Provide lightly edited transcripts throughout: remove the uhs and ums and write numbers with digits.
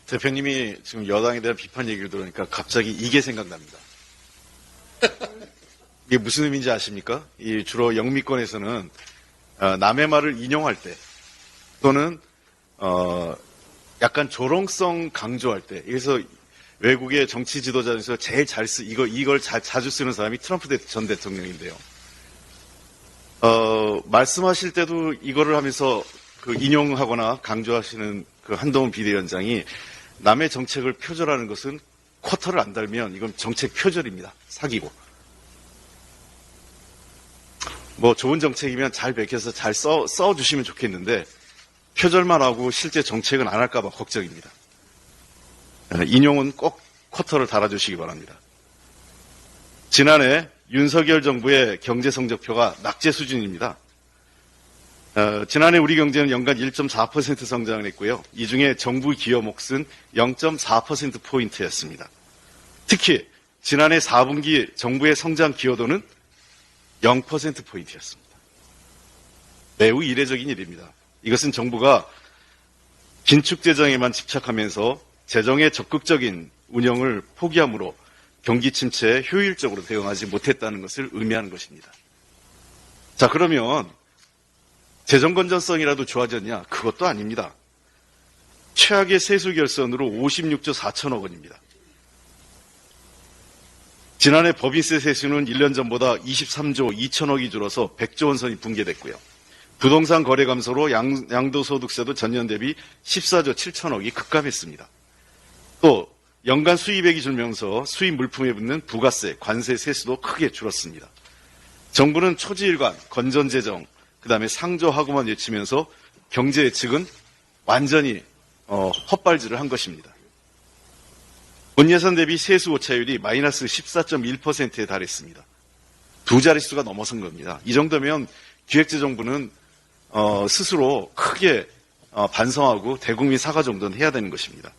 대표님이 지금 여당에 대한 비판 얘기를 들으니까 갑자기 이게 생각납니다. 이게 무슨 의미인지 아십니까? 이 주로 영미권에서는 남의 말을 인용할 때 또는 약간 조롱성 강조할 때, 그래서 외국의 정치 지도자 중에서 제일 이걸 자주 쓰는 사람이 트럼프 전 대통령인데요. 말씀하실 때도 이거를 하면서 그 인용하거나 강조하시는 그 한동훈 비대위원장이 남의 정책을 표절하는 것은 쿼터를 안 달면 이건 정책 표절입니다. 사기고. 뭐 좋은 정책이면 잘 밝혀서 잘 써주시면 좋겠는데 표절만 하고 실제 정책은 안 할까 봐 걱정입니다. 인용은 꼭 쿼터를 달아주시기 바랍니다. 지난해 윤석열 정부의 경제 성적표가 낙제 수준입니다. 지난해 우리 경제는 연간 1.4% 성장을 했고요. 이 중에 정부 기여 몫은 0.4%포인트였습니다. 특히 지난해 4분기 정부의 성장 기여도는 0%포인트였습니다. 매우 이례적인 일입니다. 이것은 정부가 긴축재정에만 집착하면서 재정의 적극적인 운영을 포기함으로 경기 침체에 효율적으로 대응하지 못했다는 것을 의미하는 것입니다. 자, 그러면 재정 건전성이라도 좋아졌냐? 그것도 아닙니다. 최악의 세수 결손으로 56조 4천억 원입니다. 지난해 법인세 세수는 1년 전보다 23조 2천억이 줄어서 100조 원 선이 붕괴됐고요. 부동산 거래 감소로 양도소득세도 전년 대비 14조 7천억이 급감했습니다. 또 연간 수입액이 줄면서 수입 물품에 붙는 부가세, 관세 세수도 크게 줄었습니다. 정부는 초지일관, 건전재정, 그다음에 상조하고만 외치면서 경제 예측은 완전히 헛발질을 한 것입니다. 본 예산 대비 세수 오차율이 마이너스 14.1%에 달했습니다. 두 자릿수가 넘어선 겁니다. 이 정도면 기획재정부는 스스로 크게 반성하고 대국민 사과 정도는 해야 되는 것입니다.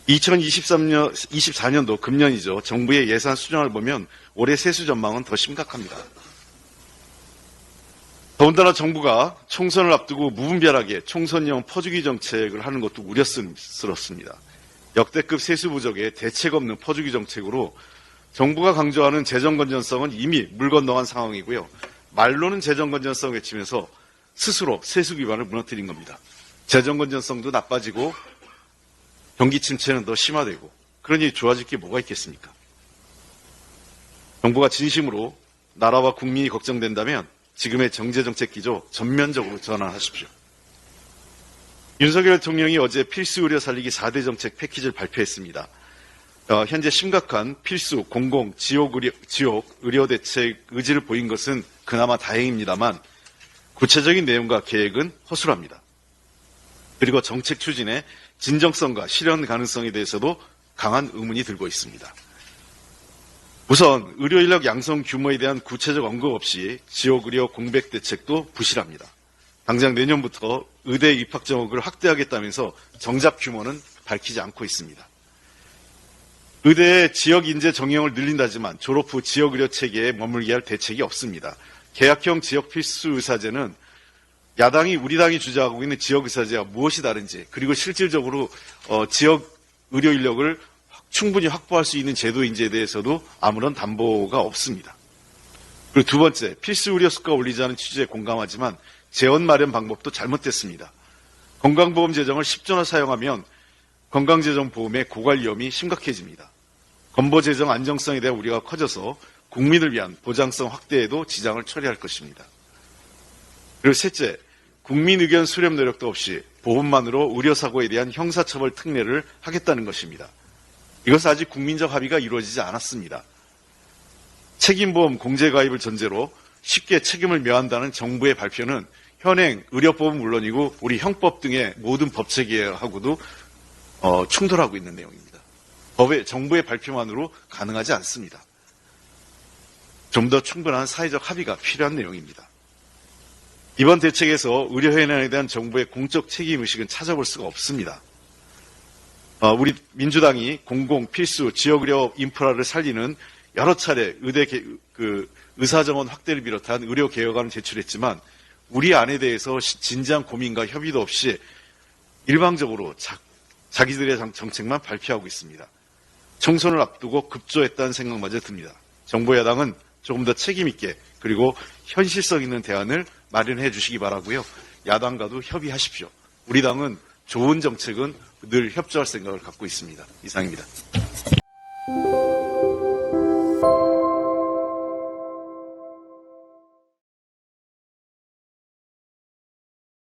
2024년도 금년이죠. 정부의 예산 수정을 보면 올해 세수 전망은 더 심각합니다. 더군다나 정부가 총선을 앞두고 무분별하게 총선용 퍼주기 정책을 하는 것도 우려스럽습니다. 역대급 세수 부족에 대책 없는 퍼주기 정책으로 정부가 강조하는 재정 건전성은 이미 물 건너간 상황이고요. 말로는 재정 건전성 외치면서 스스로 세수 기반을 무너뜨린 겁니다. 재정 건전성도 나빠지고 경기 침체는 더 심화되고, 그러니 좋아질 게 뭐가 있겠습니까? 정부가 진심으로 나라와 국민이 걱정된다면 지금의 경제정책 기조 전면적으로 전환하십시오. 윤석열 대통령이 어제 필수 의료 살리기 4대 정책 패키지를 발표했습니다. 현재 심각한 필수 공공 지역 의료 대책 의지를 보인 것은 그나마 다행입니다만 구체적인 내용과 계획은 허술합니다. 그리고 정책 추진의 진정성과 실현 가능성에 대해서도 강한 의문이 들고 있습니다. 우선 의료 인력 양성 규모에 대한 구체적 언급 없이 지역 의료 공백 대책도 부실합니다. 당장 내년부터 의대 입학 정원을 확대하겠다면서 정작 규모는 밝히지 않고 있습니다. 의대의 지역 인재 정형을 늘린다지만 졸업 후 지역 의료 체계에 머물게 할 대책이 없습니다. 계약형 지역 필수 의사제는 야당이 우리 당이 주장하고 있는 지역 의사제와 무엇이 다른지, 그리고 실질적으로 지역 의료 인력을 충분히 확보할 수 있는 제도인지에 대해서도 아무런 담보가 없습니다. 그리고 두 번째, 필수 의료 수가 올리자는 취지에 공감하지만 재원 마련 방법도 잘못됐습니다. 건강보험 재정을 10조나 사용하면 건강재정보험의 고갈 위험이 심각해집니다. 건보재정 안정성에 대한 우려가 커져서 국민을 위한 보장성 확대에도 지장을 초래할 것입니다. 그리고 셋째, 국민 의견 수렴 노력도 없이 보험만으로 의료사고에 대한 형사처벌 특례를 하겠다는 것입니다. 이것은 아직 국민적 합의가 이루어지지 않았습니다. 책임보험 공제가입을 전제로 쉽게 책임을 명한다는 정부의 발표는 현행 의료법은 물론이고 우리 형법 등의 모든 법체계하고도 충돌하고 있는 내용입니다. 정부의 발표만으로 가능하지 않습니다. 좀 더 충분한 사회적 합의가 필요한 내용입니다. 이번 대책에서 의료 현안에 대한 정부의 공적 책임의식은 찾아볼 수가 없습니다. 우리 민주당이 공공, 필수, 지역의료 인프라를 살리는 여러 차례 의사정원 확대를 비롯한 의료 개혁안을 제출했지만 우리 안에 대해서 진지한 고민과 협의도 없이 일방적으로 자기들의 정책만 발표하고 있습니다. 총선을 앞두고 급조했다는 생각마저 듭니다. 정부 여당은 조금 더 책임 있게 그리고 현실성 있는 대안을 마련해 주시기 바라고요. 야당과도 협의하십시오. 우리 당은 좋은 정책은 늘 협조할 생각을 갖고 있습니다. 이상입니다.